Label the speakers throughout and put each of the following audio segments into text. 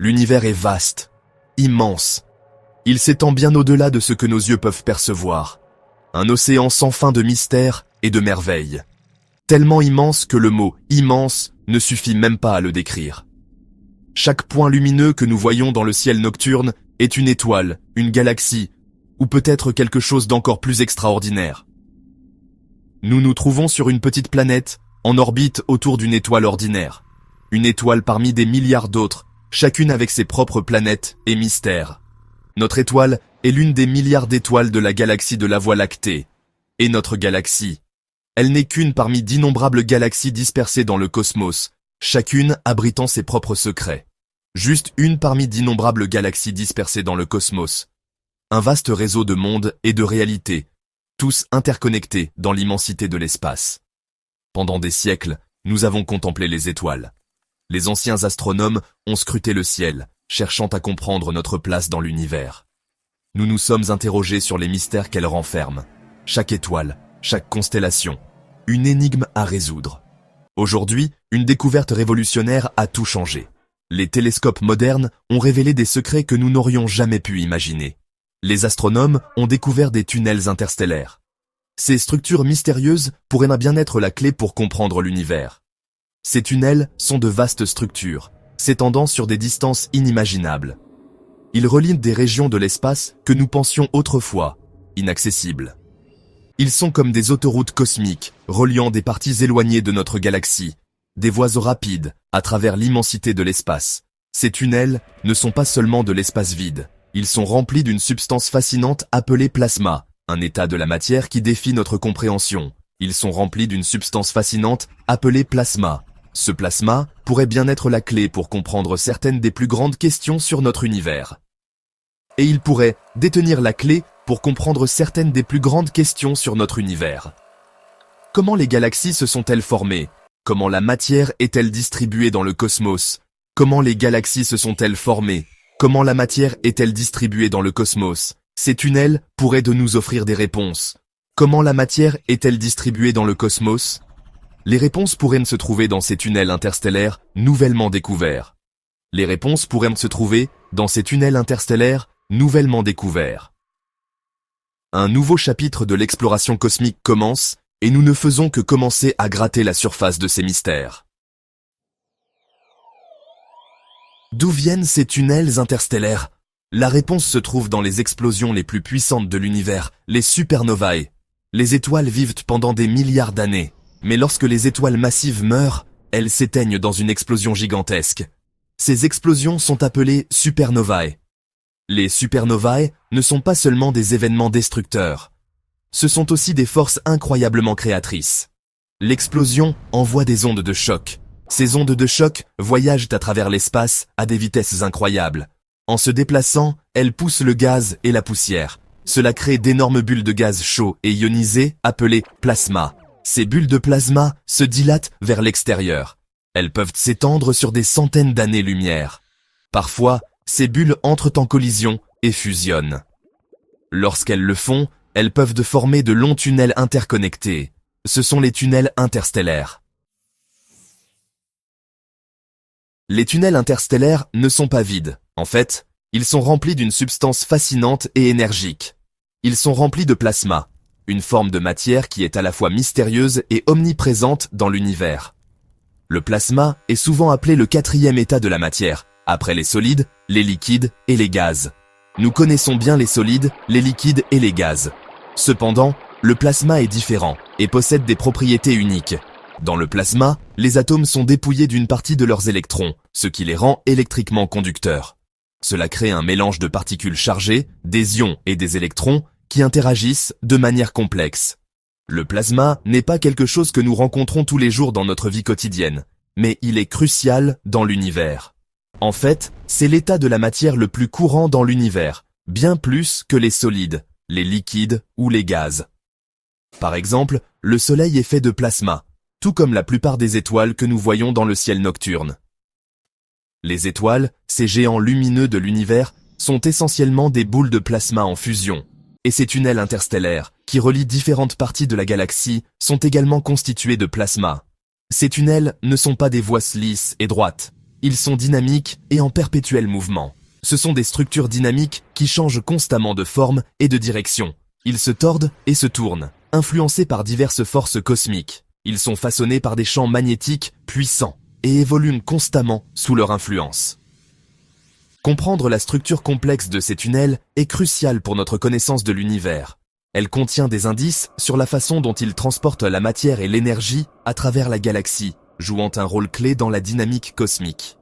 Speaker 1: L'univers est vaste, immense. Il s'étend bien au-delà de ce que nos yeux peuvent percevoir. Un océan sans fin de mystères et de merveilles. Tellement immense que le mot « immense » ne suffit même pas à le décrire. Chaque point lumineux que nous voyons dans le ciel nocturne est une étoile, une galaxie, ou peut-être quelque chose d'encore plus extraordinaire. Nous nous trouvons sur une petite planète, en orbite autour d'une étoile ordinaire. Une étoile parmi des milliards d'autres, chacune avec ses propres planètes et mystères. Notre étoile est l'une des milliards d'étoiles de la galaxie de la Voie lactée. Et notre galaxie, elle n'est qu'une parmi d'innombrables galaxies dispersées dans le cosmos, chacune abritant ses propres secrets. Juste une parmi d'innombrables galaxies dispersées dans le cosmos. Un vaste réseau de mondes et de réalités, tous interconnectés dans l'immensité de l'espace. Pendant des siècles, nous avons contemplé les étoiles. Les anciens astronomes ont scruté le ciel, cherchant à comprendre notre place dans l'univers. Nous nous sommes interrogés sur les mystères qu'elle renferme. Chaque étoile, chaque constellation, une énigme à résoudre. Aujourd'hui, une découverte révolutionnaire a tout changé. Les télescopes modernes ont révélé des secrets que nous n'aurions jamais pu imaginer. Les astronomes ont découvert des tunnels interstellaires. Ces structures mystérieuses pourraient bien être la clé pour comprendre l'univers. Ces tunnels sont de vastes structures, s'étendant sur des distances inimaginables. Ils relient des régions de l'espace que nous pensions autrefois inaccessibles. Ils sont comme des autoroutes cosmiques, reliant des parties éloignées de notre galaxie, des voies rapides à travers l'immensité de l'espace. Ces tunnels ne sont pas seulement de l'espace vide, ils sont remplis d'une substance fascinante appelée plasma, un état de la matière qui défie notre compréhension. Ils sont remplis d'une substance fascinante appelée plasma. Ce plasma pourrait bien être la clé pour comprendre certaines des plus grandes questions sur notre univers. Et il pourrait détenir la clé pour comprendre certaines des plus grandes questions sur notre univers. Comment les galaxies se sont-elles formées? Comment la matière est-elle distribuée dans le cosmos? Comment les galaxies se sont-elles formées? Comment la matière est-elle distribuée dans le cosmos? Ces tunnels pourraient de nous offrir des réponses. Comment la matière est-elle distribuée dans le cosmos? Les réponses pourraient se trouver dans ces tunnels interstellaires nouvellement découverts. Les réponses pourraient se trouver dans ces tunnels interstellaires nouvellement découverts. Un nouveau chapitre de l'exploration cosmique commence, et nous ne faisons que commencer à gratter la surface de ces mystères. D'où viennent ces tunnels interstellaires? La réponse se trouve dans les explosions les plus puissantes de l'univers, les supernovae. Les étoiles vivent pendant des milliards d'années, mais lorsque les étoiles massives meurent, elles s'éteignent dans une explosion gigantesque. Ces explosions sont appelées supernovae. Les supernovae ne sont pas seulement des événements destructeurs. Ce sont aussi des forces incroyablement créatrices. L'explosion envoie des ondes de choc. Ces ondes de choc voyagent à travers l'espace à des vitesses incroyables. En se déplaçant, elles poussent le gaz et la poussière. Cela crée d'énormes bulles de gaz chaud et ionisé appelées plasma. Ces bulles de plasma se dilatent vers l'extérieur. Elles peuvent s'étendre sur des centaines d'années-lumière. Parfois, ces bulles entrent en collision et fusionnent. Lorsqu'elles le font, elles peuvent former de longs tunnels interconnectés. Ce sont les tunnels interstellaires. Les tunnels interstellaires ne sont pas vides. En fait, ils sont remplis d'une substance fascinante et énergique. Ils sont remplis de plasma, une forme de matière qui est à la fois mystérieuse et omniprésente dans l'univers. Le plasma est souvent appelé le quatrième état de la matière, après les solides, les liquides et les gaz. Nous connaissons bien les solides, les liquides et les gaz. Cependant, le plasma est différent et possède des propriétés uniques. Dans le plasma, les atomes sont dépouillés d'une partie de leurs électrons, ce qui les rend électriquement conducteurs. Cela crée un mélange de particules chargées, des ions et des électrons qui interagissent de manière complexe. Le plasma n'est pas quelque chose que nous rencontrons tous les jours dans notre vie quotidienne, mais il est crucial dans l'univers. En fait, c'est l'état de la matière le plus courant dans l'univers, bien plus que les solides, les liquides ou les gaz. Par exemple, le Soleil est fait de plasma, tout comme la plupart des étoiles que nous voyons dans le ciel nocturne. Les étoiles, ces géants lumineux de l'univers, sont essentiellement des boules de plasma en fusion, et ces tunnels interstellaires, qui relient différentes parties de la galaxie, sont également constitués de plasma. Ces tunnels ne sont pas des voies lisses et droites. Ils sont dynamiques et en perpétuel mouvement. Ce sont des structures dynamiques qui changent constamment de forme et de direction. Ils se tordent et se tournent, influencés par diverses forces cosmiques. Ils sont façonnés par des champs magnétiques puissants et évoluent constamment sous leur influence. Comprendre la structure complexe de ces tunnels est crucial pour notre connaissance de l'univers. Elle contient des indices sur la façon dont ils transportent la matière et l'énergie à travers la galaxie, jouant un rôle clé dans la dynamique cosmique.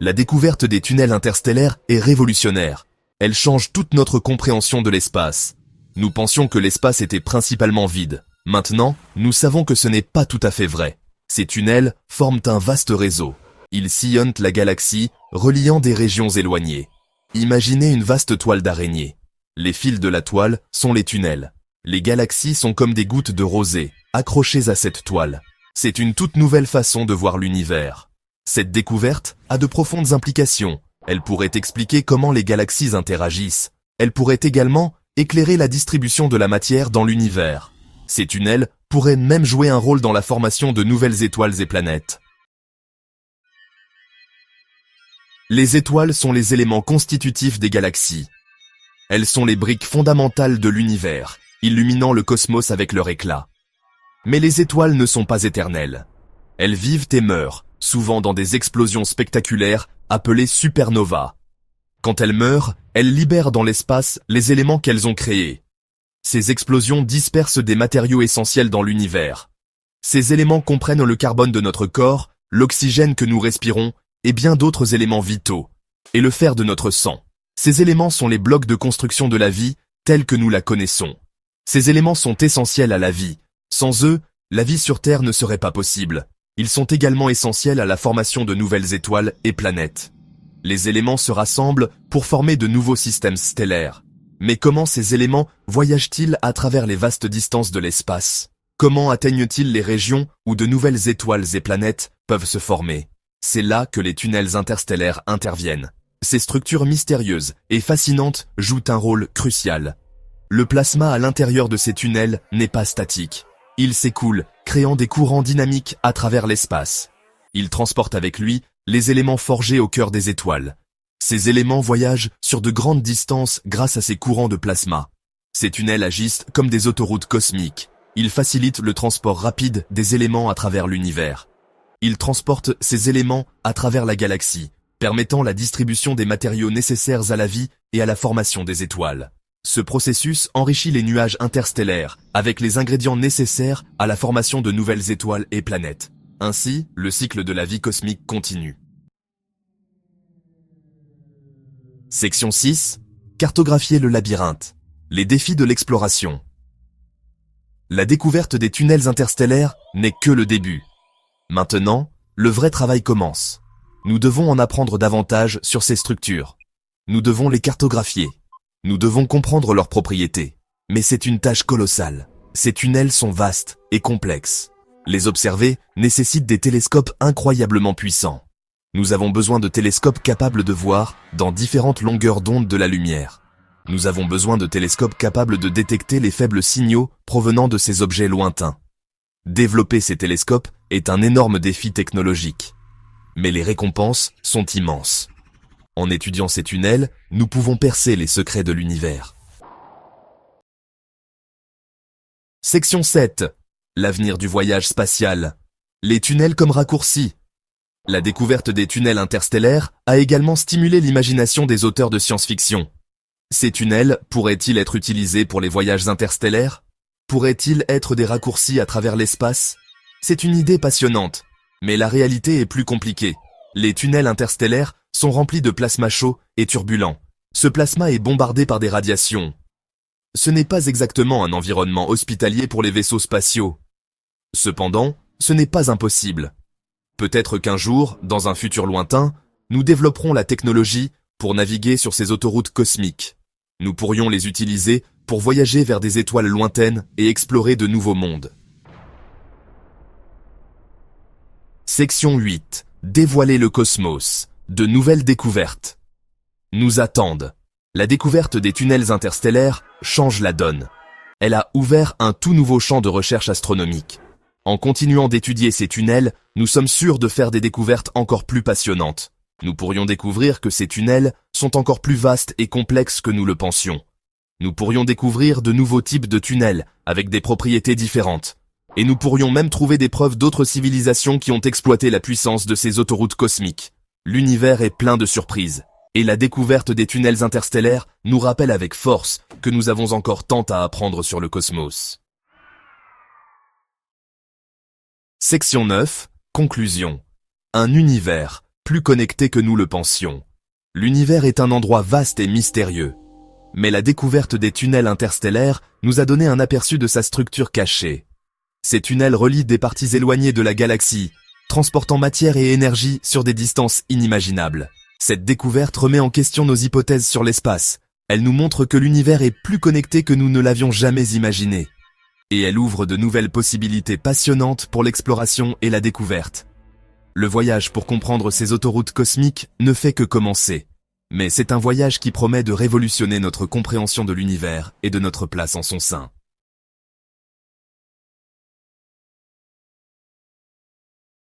Speaker 1: La découverte des tunnels interstellaires est révolutionnaire. Elle change toute notre compréhension de l'espace. Nous pensions que l'espace était principalement vide. Maintenant, nous savons que ce n'est pas tout à fait vrai. Ces tunnels forment un vaste réseau. Ils sillonnent la galaxie, reliant des régions éloignées. Imaginez une vaste toile d'araignée. Les fils de la toile sont les tunnels. Les galaxies sont comme des gouttes de rosée, accrochées à cette toile. C'est une toute nouvelle façon de voir l'univers. Cette découverte a de profondes implications. Elle pourrait expliquer comment les galaxies interagissent. Elle pourrait également éclairer la distribution de la matière dans l'univers. Ces tunnels pourraient même jouer un rôle dans la formation de nouvelles étoiles et planètes. Les étoiles sont les éléments constitutifs des galaxies. Elles sont les briques fondamentales de l'univers, illuminant le cosmos avec leur éclat. Mais les étoiles ne sont pas éternelles. Elles vivent et meurent, souvent dans des explosions spectaculaires appelées supernovas. Quand elles meurent, elles libèrent dans l'espace les éléments qu'elles ont créés. Ces explosions dispersent des matériaux essentiels dans l'univers. Ces éléments comprennent le carbone de notre corps, l'oxygène que nous respirons, et bien d'autres éléments vitaux, et le fer de notre sang. Ces éléments sont les blocs de construction de la vie, telle que nous la connaissons. Ces éléments sont essentiels à la vie. Sans eux, la vie sur Terre ne serait pas possible. Ils sont également essentiels à la formation de nouvelles étoiles et planètes. Les éléments se rassemblent pour former de nouveaux systèmes stellaires. Mais comment ces éléments voyagent-ils à travers les vastes distances de l'espace? Comment atteignent-ils les régions où de nouvelles étoiles et planètes peuvent se former? C'est là que les tunnels interstellaires interviennent. Ces structures mystérieuses et fascinantes jouent un rôle crucial. Le plasma à l'intérieur de ces tunnels n'est pas statique. Il s'écoule, créant des courants dynamiques à travers l'espace. Il transporte avec lui les éléments forgés au cœur des étoiles. Ces éléments voyagent sur de grandes distances grâce à ces courants de plasma. Ces tunnels agissent comme des autoroutes cosmiques. Ils facilitent le transport rapide des éléments à travers l'univers. Ils transportent ces éléments à travers la galaxie, permettant la distribution des matériaux nécessaires à la vie et à la formation des étoiles. Ce processus enrichit les nuages interstellaires avec les ingrédients nécessaires à la formation de nouvelles étoiles et planètes. Ainsi, le cycle de la vie cosmique continue. Section 6. Cartographier le labyrinthe. Les défis de l'exploration. La découverte des tunnels interstellaires n'est que le début. Maintenant, le vrai travail commence. Nous devons en apprendre davantage sur ces structures. Nous devons les cartographier. Nous devons comprendre leurs propriétés. Mais c'est une tâche colossale. Ces tunnels sont vastes et complexes. Les observer nécessite des télescopes incroyablement puissants. Nous avons besoin de télescopes capables de voir dans différentes longueurs d'onde de la lumière. Nous avons besoin de télescopes capables de détecter les faibles signaux provenant de ces objets lointains. Développer ces télescopes est un énorme défi technologique. Mais les récompenses sont immenses. En étudiant ces tunnels, nous pouvons percer les secrets de l'univers. Section 7. L'avenir du voyage spatial. Les tunnels comme raccourcis. La découverte des tunnels interstellaires a également stimulé l'imagination des auteurs de science-fiction. Ces tunnels pourraient-ils être utilisés pour les voyages interstellaires? Pourraient-ils être des raccourcis à travers l'espace? C'est une idée passionnante, mais la réalité est plus compliquée. Les tunnels interstellaires sont remplis de plasma chaud et turbulent. Ce plasma est bombardé par des radiations. Ce n'est pas exactement un environnement hospitalier pour les vaisseaux spatiaux. Cependant, ce n'est pas impossible. Peut-être qu'un jour, dans un futur lointain, nous développerons la technologie pour naviguer sur ces autoroutes cosmiques. Nous pourrions les utiliser pour voyager vers des étoiles lointaines et explorer de nouveaux mondes. Section 8. Dévoiler le cosmos. De nouvelles découvertes. Nous attendent. La découverte des tunnels interstellaires change la donne. Elle a ouvert un tout nouveau champ de recherche astronomique. En continuant d'étudier ces tunnels, nous sommes sûrs de faire des découvertes encore plus passionnantes. Nous pourrions découvrir que ces tunnels sont encore plus vastes et complexes que nous le pensions. Nous pourrions découvrir de nouveaux types de tunnels avec des propriétés différentes. Et nous pourrions même trouver des preuves d'autres civilisations qui ont exploité la puissance de ces autoroutes cosmiques. L'univers est plein de surprises. Et la découverte des tunnels interstellaires nous rappelle avec force que nous avons encore tant à apprendre sur le cosmos. Section 9. Conclusion. Un univers plus connecté que nous le pensions. L'univers est un endroit vaste et mystérieux. Mais la découverte des tunnels interstellaires nous a donné un aperçu de sa structure cachée. Ces tunnels relient des parties éloignées de la galaxie, transportant matière et énergie sur des distances inimaginables. Cette découverte remet en question nos hypothèses sur l'espace. Elle nous montre que l'univers est plus connecté que nous ne l'avions jamais imaginé. Et elle ouvre de nouvelles possibilités passionnantes pour l'exploration et la découverte. Le voyage pour comprendre ces autoroutes cosmiques ne fait que commencer. Mais c'est un voyage qui promet de révolutionner notre compréhension de l'univers et de notre place en son sein.